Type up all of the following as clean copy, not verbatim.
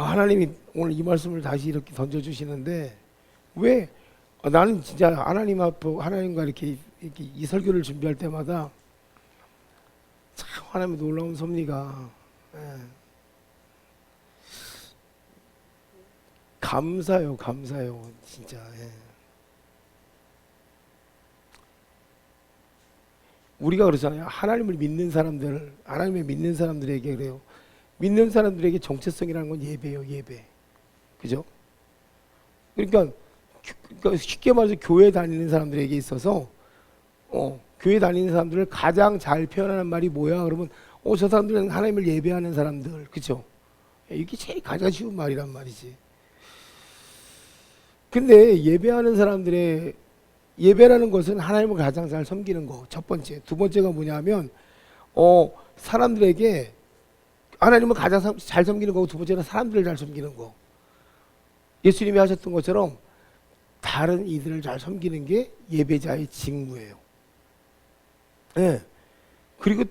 하나님이 오늘 이 말씀을 다시 이렇게 던져주시는데 왜 나는 진짜 하나님 앞에 하나님과 이렇게 이 설교를 준비할 때마다 참 하나님의 놀라운 섭리가 감사해요 진짜. 우리가 그러잖아요. 하나님을 믿는 사람들, 하나님을 믿는 사람들에게 그래요. 믿는 사람들에게 정체성이라는 건 예배예요, 예배. 그죠? 그러니까 쉽게 말해서 교회 다니는 사람들에게 있어서 교회 다니는 사람들을 가장 잘 표현하는 말이 뭐야? 그러면 저 사람들은 하나님을 예배하는 사람들, 그죠? 이게 제일 가장 쉬운 말이란 말이지. 근데 예배하는 사람들의 예배라는 것은 하나님을 가장 잘 섬기는 거, 첫 번째. 두 번째가 뭐냐면 사람들에게 하나님을 가장 잘 섬기는 거고, 두 번째는 사람들을 잘 섬기는 거. 예수님이 하셨던 것처럼 다른 이들을 잘 섬기는 게 예배자의 직무예요. 그리고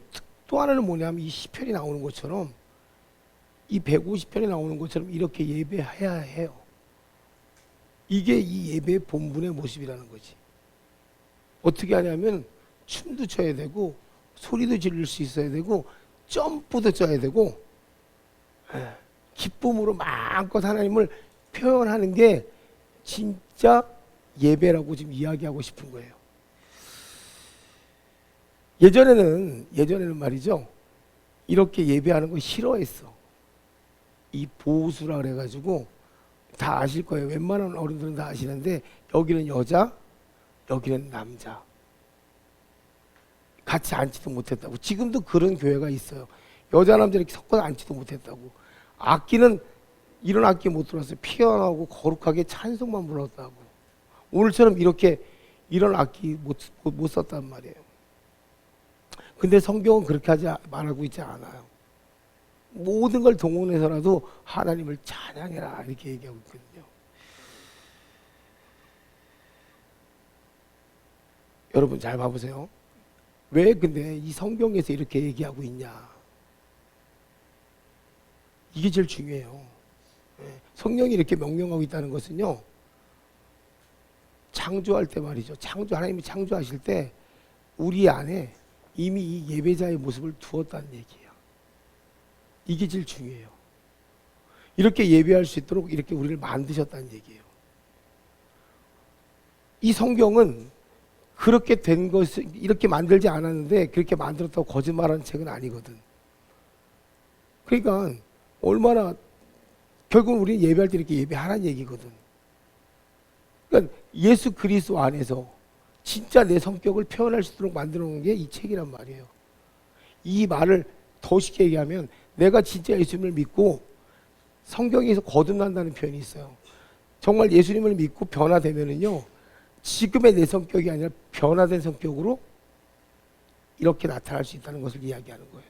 또 하나는 뭐냐면 이 시편이 나오는 것처럼, 이 150편이 나오는 것처럼 이렇게 예배해야 해요. 이게 이 예배의 본분의 모습이라는 거지. 어떻게 하냐면 춤도 춰야 되고 소리도 지를 수 있어야 되고 점프도 쪄야 되고 기쁨으로 마음껏 하나님을 표현하는 게 진짜 예배라고 지금 이야기하고 싶은 거예요. 예전에는 말이죠, 이렇게 예배하는 거 싫어했어. 이 보수라 그래가지고, 다 아실 거예요. 웬만한 어른들은 다 아시는데, 여기는 여자, 여기는 남자. 같이 앉지도 못했다고. 지금도 그런 교회가 있어요. 여자 남자 이렇게 섞어서 앉지도 못했다고. 악기는 이런 악기 못 들었어요. 피아노하고 거룩하게 찬송만 불렀다고. 오늘처럼 이렇게 이런 악기 못 썼단 말이에요. 근데 성경은 그렇게 말하고 있지 않아요. 모든 걸 동원해서라도 하나님을 찬양해라 이렇게 얘기하고 있거든요. 여러분 잘 봐보세요. 왜 근데 이 성경에서 이렇게 얘기하고 있냐? 이게 제일 중요해요. 성령이 이렇게 명령하고 있다는 것은요, 창조할 때 말이죠. 하나님이 창조하실 때 우리 안에 이미 이 예배자의 모습을 두었다는 얘기예요. 이게 제일 중요해요. 이렇게 예배할 수 있도록 이렇게 우리를 만드셨다는 얘기예요. 이 성경은 그렇게 된 것을 이렇게 만들지 않았는데 그렇게 만들었다고 거짓말하는 책은 아니거든. 그러니까 얼마나 결국 우리는 예배할 때 이렇게 예배하라는 얘기거든. 그러니까 예수 그리스도 안에서 진짜 내 성격을 표현할 수 있도록 만들어 놓은 게 이 책이란 말이에요. 이 말을 더 쉽게 얘기하면 내가 진짜 예수님을 믿고 성경에서 거듭난다는 표현이 있어요. 정말 예수님을 믿고 변화되면은요, 지금의 내 성격이 아니라 변화된 성격으로 이렇게 나타날 수 있다는 것을 이야기하는 거예요.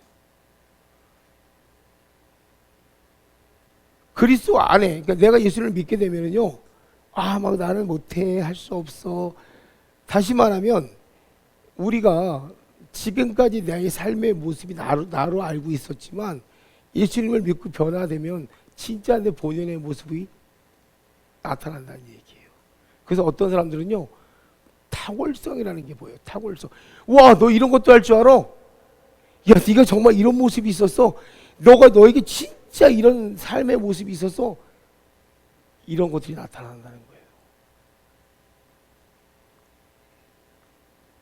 그리스도 안에, 그러니까 내가 예수를 믿게 되면은요, 막 나는 못해, 할 수 없어. 다시 말하면 우리가 지금까지 나의 삶의 모습이 나로 알고 있었지만 예수님을 믿고 변화되면 진짜 내 본연의 모습이 나타난다는 얘기예요. 그래서 어떤 사람들은요, 탁월성이라는 게 보여요. 탁월성. 와, 너 이런 것도 할 줄 알아? 야, 네가 정말 이런 모습이 있었어? 너에게 진짜 이런 삶의 모습이 있었어? 이런 것들이 나타난다는 거예요.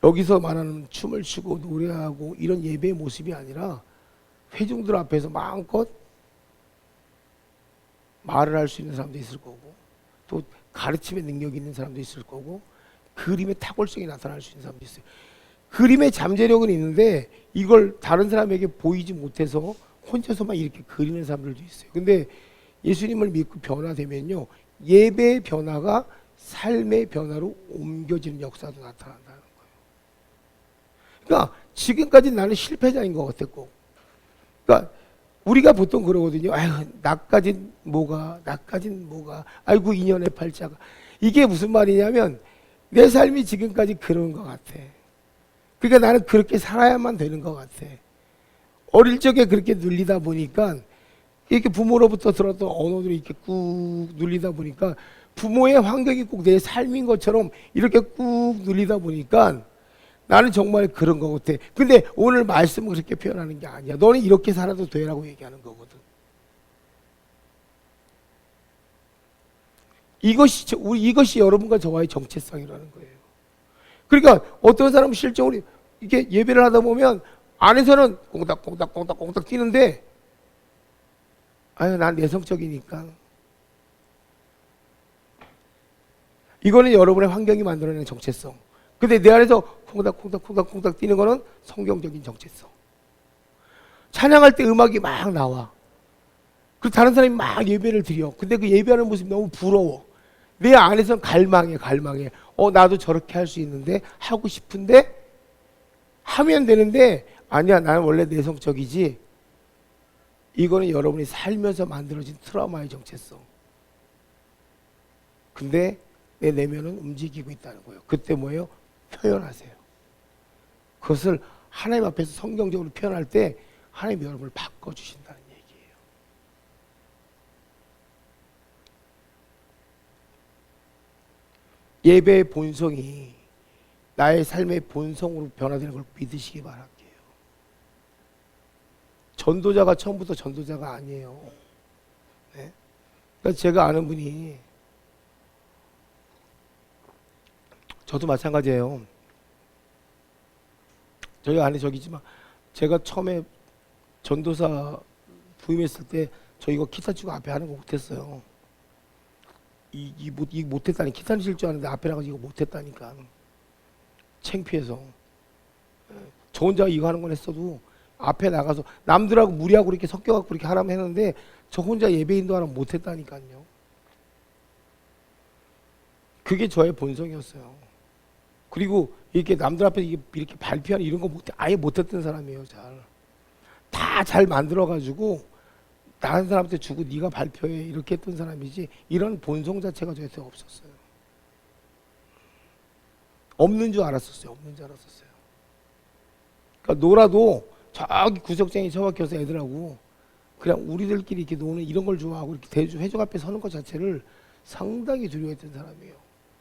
여기서 말하는 춤을 추고 노래하고 이런 예배의 모습이 아니라 회중들 앞에서 마음껏 말을 할 수 있는 사람도 있을 거고, 또 가르침의 능력이 있는 사람도 있을 거고, 그림의 탁월성이 나타날 수 있는 사람도 있어요. 그림의 잠재력은 있는데 이걸 다른 사람에게 보이지 못해서 혼자서만 이렇게 그리는 사람들도 있어요. 근데 예수님을 믿고 변화되면요, 예배의 변화가 삶의 변화로 옮겨지는 역사도 나타난다는 거예요. 그러니까 지금까지 나는 실패자인 것 같았고, 그러니까 우리가 보통 그러거든요. 아유, 나까진 뭐가, 아이고 인연의 팔자가. 이게 무슨 말이냐면 내 삶이 지금까지 그런 것 같아. 그러니까 나는 그렇게 살아야만 되는 것 같아. 어릴 적에 그렇게 눌리다 보니까 이렇게 부모로부터 들었던 언어들이 이렇게 꾹 눌리다 보니까 부모의 환경이 꼭 내 삶인 것처럼 이렇게 꾹 눌리다 보니까 나는 정말 그런 것 같아. 근데 오늘 말씀은 그렇게 표현하는 게 아니야. 너는 이렇게 살아도 돼라고 얘기하는 거거든. 이것이 여러분과 저와의 정체성이라는 거예요. 그러니까 어떤 사람은 실적으로 이렇게 예배를 하다 보면 안에서는 꽁닥꽁닥 뛰는데, 아유, 난 내성적이니까. 이거는 여러분의 환경이 만들어내는 정체성. 근데 내 안에서 콩닥콩닥 뛰는 거는 성경적인 정체성. 찬양할 때 음악이 막 나와. 그리고 다른 사람이 막 예배를 드려. 근데 그 예배하는 모습이 너무 부러워. 내 안에서는 갈망해. 나도 저렇게 할 수 있는데, 하고 싶은데, 하면 되는데, 아니야, 나는 원래 내성적이지. 이거는 여러분이 살면서 만들어진 트라우마의 정체성. 근데 내 내면은 움직이고 있다는 거예요. 그때 뭐예요? 표현하세요. 그것을 하나님 앞에서 성경적으로 표현할 때 하나님이 여러분을 바꿔주신다는 얘기예요. 예배의 본성이 나의 삶의 본성으로 변화되는 걸 믿으시기 바랄게요. 전도자가 처음부터 전도자가 아니에요. 네? 그러니까 제가 아는 분이, 저도 마찬가지예요. 저희 안에 저기지만 제가 처음에 전도사 부임했을 때 저 이거 기타 치고 앞에 하는 거 못했어요. 이 못했다니. 기타는 칠 줄 아는데 앞에 나가서 이거 못했다니까. 창피해서. 저 혼자 이거 하는 건 했어도 앞에 나가서 남들하고 무리하고 이렇게 섞여갖고 이렇게 하라면 했는데 저 혼자 예배 인도하는 못했다니까요. 그게 저의 본성이었어요. 그리고 이렇게 남들 앞에서 이렇게 발표하는 이런 거 아예 못했던 사람이에요. 다 잘 만들어가지고 다른 사람한테 주고 네가 발표해 이렇게 했던 사람이지, 이런 본성 자체가 저한테 없었어요. 없는 줄 알았었어요. 그러니까 놀아도 저기 구석쟁이 처박혀서 애들하고 그냥 우리들끼리 이렇게 노는 이런 걸 좋아하고 이렇게 회중 앞에 서는 것 자체를 상당히 두려워했던 사람이에요.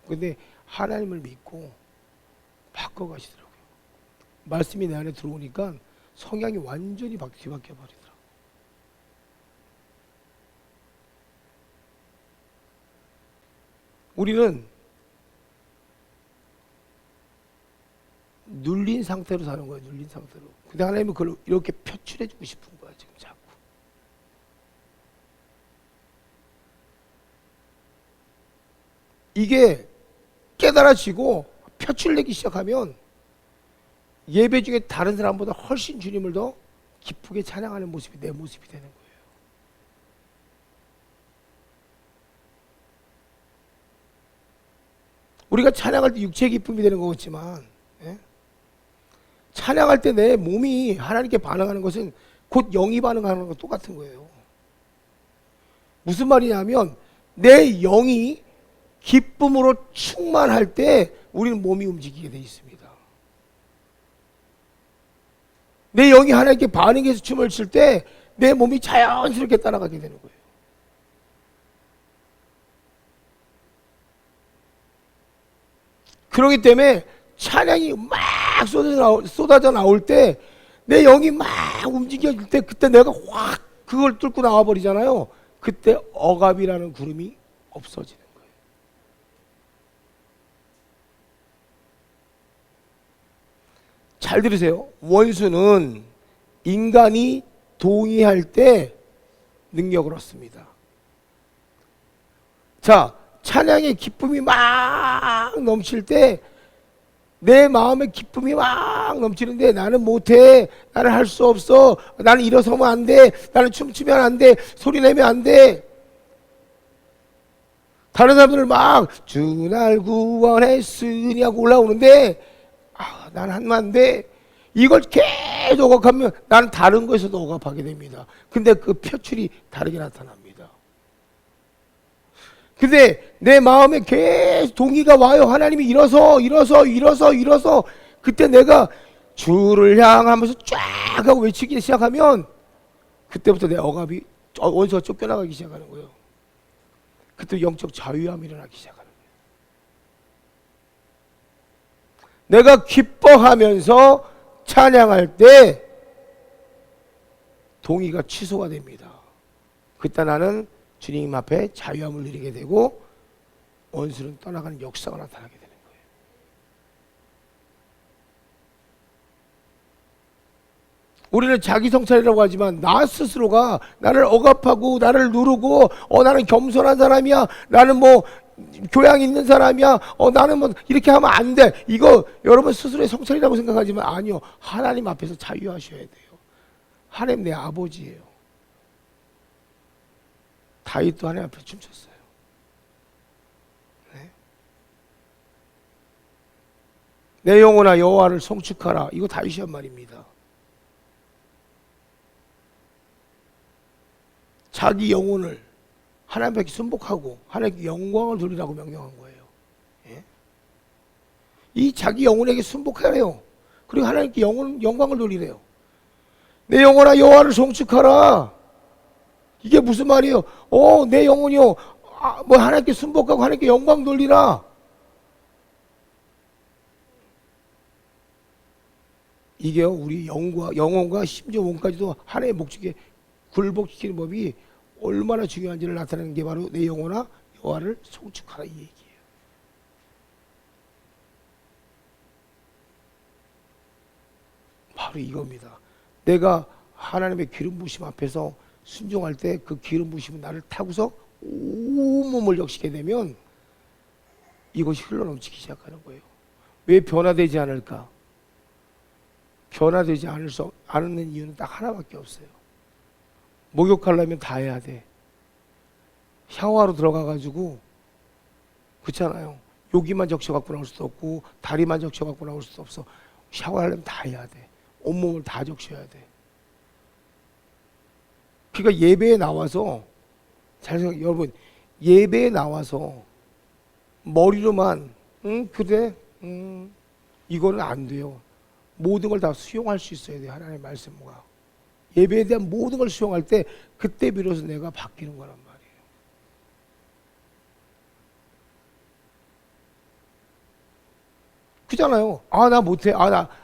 근데 하나님을 믿고 바꿔가시더라고요. 말씀이 내 안에 들어오니까 성향이 완전히 뒤바뀌어 버리더라고요. 우리는 눌린 상태로 사는 거예요. 눌린 상태로. 근데 하나님은 그걸 이렇게 표출해 주고 싶은 거야, 지금 자꾸. 이게 깨달아지고 표출되기 시작하면 예배 중에 다른 사람보다 훨씬 주님을 더 기쁘게 찬양하는 모습이 내 모습이 되는 거예요. 우리가 찬양할 때 육체의 기쁨이 되는 것 같지만, 찬양할 때 내 몸이 하나님께 반응하는 것은 곧 영이 반응하는 것과 똑같은 거예요. 무슨 말이냐면 내 영이 기쁨으로 충만할 때 우리는 몸이 움직이게 돼 있습니다. 내 영이 하나님께 반응해서 춤을 출 때 내 몸이 자연스럽게 따라가게 되는 거예요. 그렇기 때문에 찬양이 막 쏟아져 나올 때 내 영이 막 움직여질 때 그때 내가 확 그걸 뚫고 나와 버리잖아요. 그때 억압이라는 구름이 없어지는 거예요. 잘 들으세요. 원수는 인간이 동의할 때 능력을 얻습니다. 자, 찬양의 기쁨이 막 넘칠 때 내 마음에 기쁨이 막 넘치는데 나는 못해, 나는 할 수 없어, 나는 일어서면 안 돼, 나는 춤추면 안 돼, 소리 내면 안 돼. 다른 사람들은 막 주 날 구원했으니 하고 올라오는데 나는 하면 안 돼. 이걸 계속 억압하면 나는 다른 것에서도 억압하게 됩니다. 근데 그 표출이 다르게 나타납니다. 근데 내 마음에 계속 동의가 와요. 하나님이 일어서. 그때 내가 주를 향하면서 쫙 하고 외치기 시작하면 그때부터 내 억압이 원수가 쫓겨나가기 시작하는 거예요. 그때 영적 자유함이 일어나기 시작하는 거예요. 내가 기뻐하면서 찬양할 때 동의가 취소가 됩니다. 그때 나는 주님 앞에 자유함을 누리게 되고 원수는 떠나가는 역사가 나타나게 되는 거예요. 우리는 자기 성찰이라고 하지만 나 스스로가 나를 억압하고 나를 누르고 나는 겸손한 사람이야, 나는 뭐 교양 있는 사람이야, 나는 뭐 이렇게 하면 안 돼, 이거 여러분 스스로의 성찰이라고 생각하지만 아니요, 하나님 앞에서 자유하셔야 돼요. 하나님 내 아버지예요. 다윗도 하나님 앞에 춤췄어요. 네? 내 영혼아 여호와를 송축하라, 이거 다윗이 한 말입니다. 자기 영혼을 하나님께 순복하고 하나님께 영광을 돌리라고 명령한 거예요. 예? 이 자기 영혼에게 순복하래요. 그리고 하나님께 영광을 돌리래요. 내 영혼아 여호와를 송축하라. 이게 무슨 말이에요? 내 영혼이요, 뭐 하나님께 순복하고 하나님께 영광 돌리라. 이게요, 우리 영혼과 심지어 몸까지도 하나님의 목적에 굴복시키는 법이 얼마나 중요한지를 나타내는 게 바로 내 영혼아 여호와를 송축하라, 이 얘기예요. 바로 이겁니다. 내가 하나님의 기름 부으심 앞에서 순종할 때 그 기름 부으심은 나를 타고서 온몸을 적시게 되면 이것이 흘러넘치기 시작하는 거예요. 왜 변화되지 않을까? 변화되지 않는 이유는 딱 하나밖에 없어요. 목욕하려면 다 해야 돼. 샤워하러 들어가가지고, 그렇잖아요. 여기만 적셔갖고 나올 수도 없고 다리만 적셔갖고 나올 수도 없어. 샤워하려면 다 해야 돼. 온몸을 다 적셔야 돼. 그러니까 예배에 나와서, 잘 생각해, 여러분, 예배에 나와서 머리로만 그래 이거는 안 돼요. 모든 걸 다 수용할 수 있어야 돼요. 하나님의 말씀과 예배에 대한 모든 걸 수용할 때 그때 비로소 내가 바뀌는 거란 말이에요. 그잖아요. 나 못해.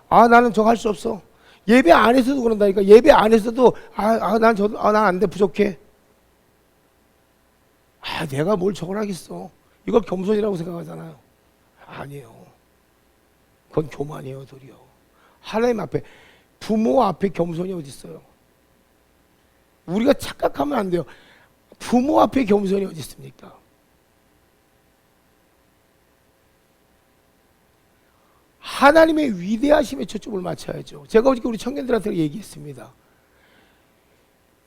나는 저거 할 수 없어. 예배 안에서도 그런다니까. 예배 안에서도 난 안 돼, 부족해. 내가 뭘 저걸 하겠어. 이걸 겸손이라고 생각하잖아요. 아니에요. 그건 교만이에요, 도리어. 하나님 앞에, 부모 앞에 겸손이 어디 있어요? 우리가 착각하면 안 돼요. 부모 앞에 겸손이 어디 있습니까? 하나님의 위대하심에 초점을 맞춰야죠. 제가 어저께 우리 청년들한테 얘기했습니다.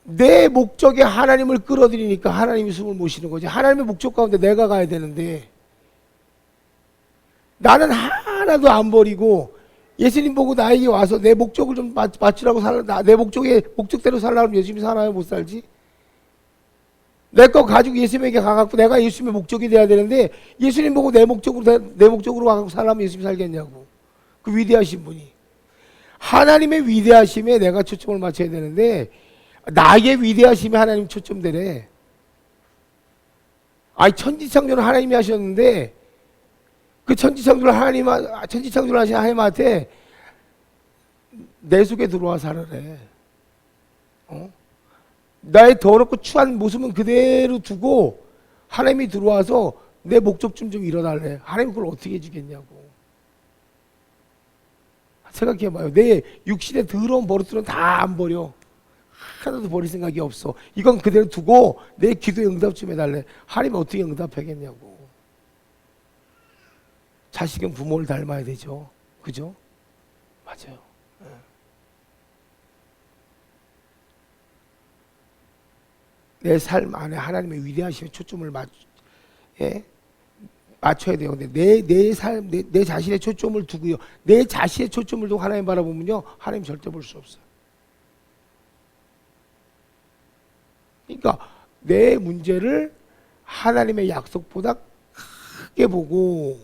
내 목적에 하나님을 끌어들이니까 하나님이 숨을 못 쉬는 거지. 하나님의 목적 가운데 내가 가야 되는데 나는 하나도 안 버리고 예수님 보고 나에게 와서 내 목적을 좀 맞추라고 내 목적대로 살라고 열심히 살아요? 못 살지? 내 거 가지고 예수님에게 가갖고 내가 예수님의 목적이 돼야 되는데 예수님 보고 내 목적으로 가갖고 살라면 예수님 살겠냐고. 그 위대하신 분이. 하나님의 위대하심에 내가 초점을 맞춰야 되는데 나의 위대하심에 하나님 초점되래. 천지창조는 하나님이 하셨는데 그 천지창조를 하신 하나님한테 내 속에 들어와 살아래. 나의 더럽고 추한 모습은 그대로 두고 하나님이 들어와서 내 목적 좀 일어날래. 하나님 그걸 어떻게 해주겠냐고. 생각해봐요. 내 육신의 더러운 버릇들은 다 안 버려. 하나도 버릴 생각이 없어. 이건 그대로 두고 내 기도에 응답 좀 해달래. 하나님 어떻게 응답하겠냐고. 자식은 부모를 닮아야 되죠. 그죠? 맞아요. 내 삶 안에 하나님의 위대하심에 초점을 맞춰야 돼요. 근데 내 삶, 내 자신의 초점을 두고요. 내 자신의 초점을 두고 하나님 바라보면요. 하나님 절대 볼 수 없어요. 그러니까 내 문제를 하나님의 약속보다 크게 보고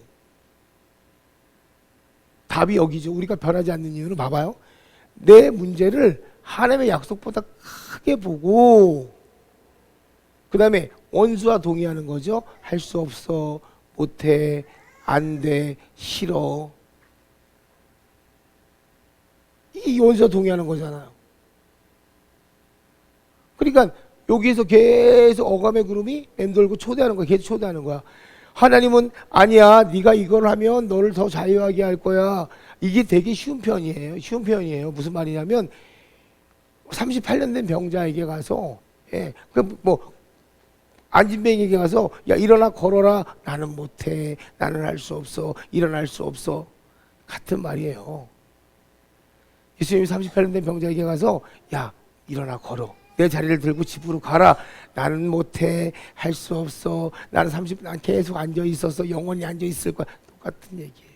답이 여기죠. 우리가 변하지 않는 이유는 봐봐요. 내 문제를 하나님의 약속보다 크게 보고 그 다음에 원수와 동의하는 거죠. 할 수 없어, 못해, 안 돼, 싫어. 이 원수와 동의하는 거잖아요. 그러니까 여기에서 계속 어감의 구름이 맴돌고 초대하는 거야. 계속 초대하는 거야. 하나님은 아니야, 네가 이걸 하면 너를 더 자유하게 할 거야. 이게 되게 쉬운 편이에요. 쉬운 편이에요. 무슨 말이냐면 38년 된 병자에게 가서 뭐 안진뱅이에게 가서 야 일어나 걸어라. 나는 못해. 나는 할 수 없어. 일어날 수 없어. 같은 말이에요. 예수님이 38년 된 병자에게 가서 야 일어나 걸어. 내 자리를 들고 집으로 가라. 나는 못해. 할 수 없어. 나는 30년 계속 앉아 있어서 영원히 앉아 있을 거야. 똑같은 얘기예요.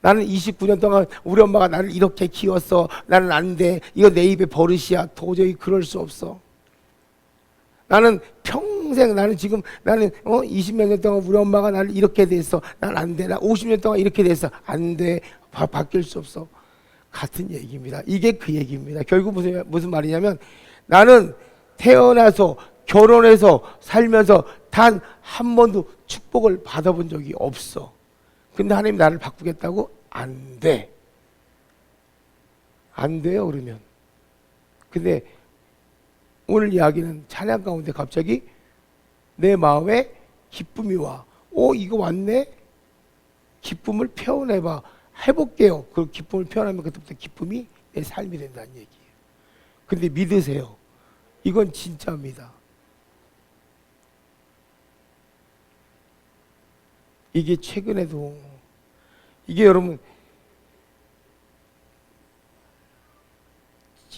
나는 29년 동안 우리 엄마가 나를 이렇게 키웠어. 나는 안 돼. 이거 내 입에 버릇이야. 도저히 그럴 수 없어. 나는 평생 나는 20몇 년 동안 우리 엄마가 나를 이렇게 됐어. 난 안 돼. 나 50년 동안 이렇게 됐어. 안 돼. 바뀔 수 없어. 같은 얘기입니다. 이게 그 얘기입니다. 결국 무슨 말이냐면 나는 태어나서 결혼해서 살면서 단 한 번도 축복을 받아본 적이 없어. 근데 하나님 나를 바꾸겠다고? 안 돼. 안 돼요, 그러면. 근데 오늘 이야기는 찬양 가운데 갑자기 내 마음에 기쁨이 와. 이거 왔네? 기쁨을 표현해봐. 해볼게요. 그 기쁨을 표현하면 그때부터 기쁨이 내 삶이 된다는 얘기예요. 근데 믿으세요. 이건 진짜입니다. 이게 최근에도 이게 여러분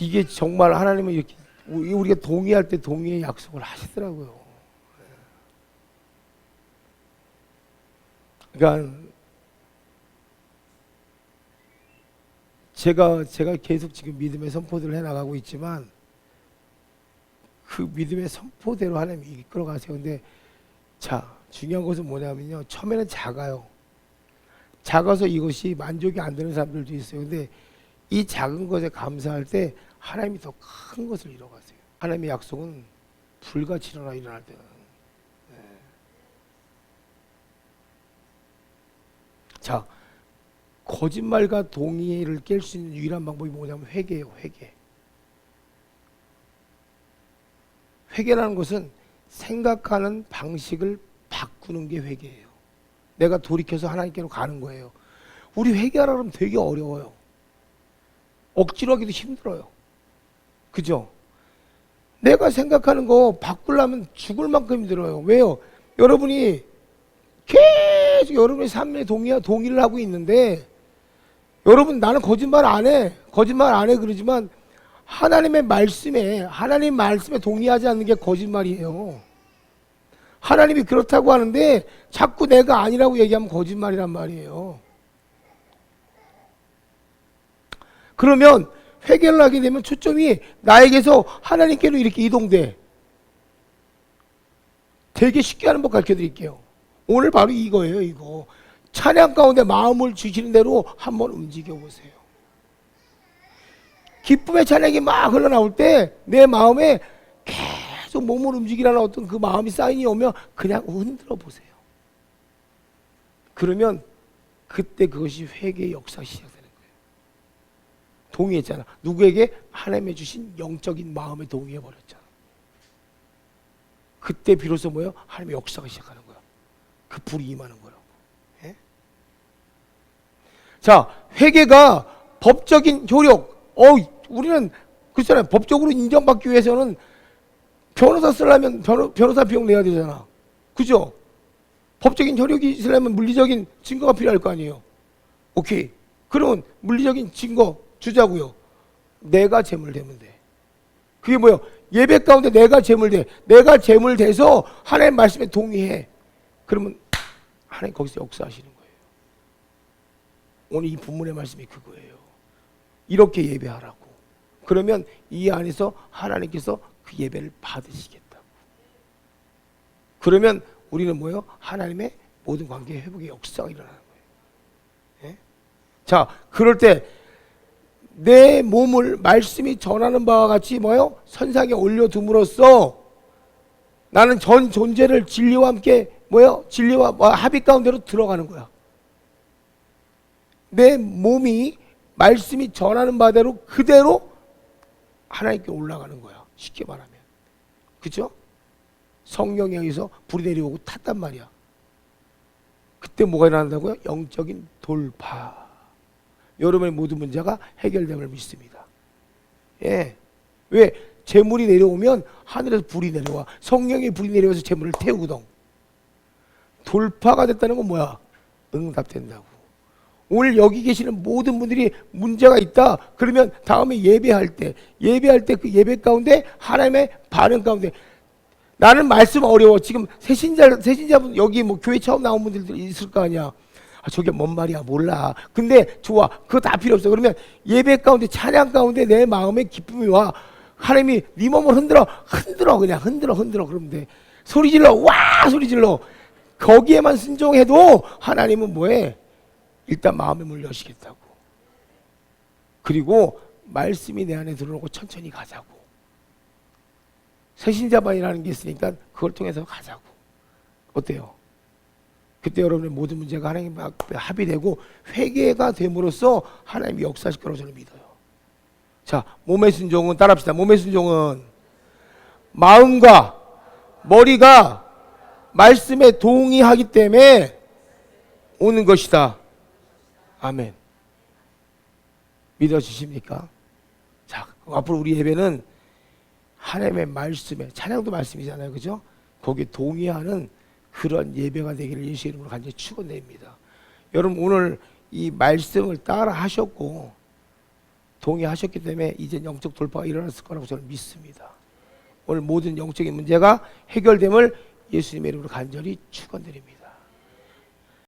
이게 정말 하나님은 이렇게 우리가 동의할 때 동의의 약속을 하시더라고요. 그러니까 제가 계속 지금 믿음의 선포들을 해나가고 있지만 그 믿음의 선포대로 하나님이 이끌어 가세요. 근데 자 중요한 것은 뭐냐면요. 처음에는 작아요. 작아서 이것이 만족이 안 되는 사람들도 있어요. 근데 이 작은 것에 감사할 때 하나님이 더 큰 것을 이뤄가세요. 하나님의 약속은 불같이 일어날 때는. 자, 거짓말과 동의를 깰 수 있는 유일한 방법이 뭐냐면 회개예요. 회개. 회개라는 것은 생각하는 방식을 바꾸는 게 회개예요. 내가 돌이켜서 하나님께로 가는 거예요. 우리 회개하라 면 되게 어려워요. 억지로 하기도 힘들어요. 그죠? 내가 생각하는 거 바꾸려면 죽을 만큼 힘들어요. 왜요? 여러분이 계속 여러분의 삶에 동의를 하고 있는데 여러분 나는 거짓말 안 해. 거짓말 안 해 그러지만 하나님 말씀에 동의하지 않는 게 거짓말이에요. 하나님이 그렇다고 하는데 자꾸 내가 아니라고 얘기하면 거짓말이란 말이에요. 그러면 회개를 하게 되면 초점이 나에게서 하나님께로 이렇게 이동돼. 되게 쉽게 하는 법 가르쳐 드릴게요. 오늘 바로 이거예요. 이거 찬양 가운데 마음을 주시는 대로 한번 움직여 보세요. 기쁨의 찬양이 막 흘러나올 때 내 마음에 계속 몸을 움직이라는 어떤 그 마음이 사인이 오면 그냥 흔들어 보세요. 그러면 그때 그것이 회개의 역사가 시작되는 거예요. 동의했잖아. 누구에게? 하나님의 주신 영적인 마음에 동의해버렸잖아. 그때 비로소 뭐예요? 하나님의 역사가 시작하는 거야. 그 불이 임하는 거라고. 예? 자, 회개가 법적인 효력. 우리는 그렇잖아요. 법적으로 인정받기 위해서는 변호사 쓰려면 변호사 비용 내야 되잖아. 그죠? 법적인 효력이 있으려면 물리적인 증거가 필요할 거 아니에요. 오케이. 그러면 물리적인 증거 주자고요. 내가 재물되면 돼. 그게 뭐예요? 예배 가운데 내가 재물돼. 내가 재물돼서 하나님 말씀에 동의해. 그러면 하나님 거기서 역사하시는 거예요. 오늘 이 본문의 말씀이 그거예요. 이렇게 예배하라고. 그러면 이 안에서 하나님께서 그 예배를 받으시겠다고. 그러면 우리는 뭐예요? 하나님의 모든 관계 회복의 역사가 일어나는 거예요. 예? 자, 그럴 때 내 몸을 말씀이 전하는 바와 같이 뭐요? 선상에 올려둠으로써 나는 전 존재를 진리와 함께 뭐요? 진리와 합의 가운데로 들어가는 거야. 내 몸이 말씀이 전하는 바대로 그대로 하나님께 올라가는 거야. 쉽게 말하면. 그죠? 성령에 의해서 불이 내려오고 탔단 말이야. 그때 뭐가 일어난다고요? 영적인 돌파. 여러분의 모든 문제가 해결됨을 믿습니다. 예. 왜? 재물이 내려오면 하늘에서 불이 내려와. 성령의 불이 내려와서 재물을 태우거든. 돌파가 됐다는 건 뭐야? 응답된다고. 오늘 여기 계시는 모든 분들이 문제가 있다. 그러면 다음에 예배할 때 그 예배 가운데 하나님의 반응 가운데 나는 말씀 어려워. 지금 새신자분 여기 뭐 교회 처음 나온 분들 있을 거 아니야. 아, 저게 뭔 말이야 몰라. 근데 좋아. 그거 다 필요 없어. 그러면 예배 가운데 찬양 가운데 내 마음에 기쁨이 와. 하나님이 네 몸을 흔들어 그냥 흔들어 그러면 돼. 소리 질러 와 소리 질러. 거기에만 순종해도 하나님은 뭐해? 일단 마음의 문을 여시겠다고. 그리고 말씀이 내 안에 들어오고 천천히 가자고. 새신자반이라는 게 있으니까 그걸 통해서 가자고. 어때요? 그때 여러분의 모든 문제가 하나님 앞에 합의되고 회개가 됨으로써 하나님이 역사하실 거라고 저는 믿어요. 자, 몸의 순종은 따라합시다. 몸의 순종은 마음과 머리가 말씀에 동의하기 때문에 오는 것이다. 아멘. 믿어주십니까? 자, 앞으로 우리 예배는 하나님의 말씀에, 찬양도 말씀이잖아요. 그죠? 거기에 동의하는 그런 예배가 되기를 예수의 이름으로 간절히 축원드립니다. 여러분 오늘 이 말씀을 따라 하셨고 동의하셨기 때문에 이제 영적 돌파가 일어났을 거라고 저는 믿습니다. 오늘 모든 영적인 문제가 해결됨을 예수님의 이름으로 간절히 축원드립니다.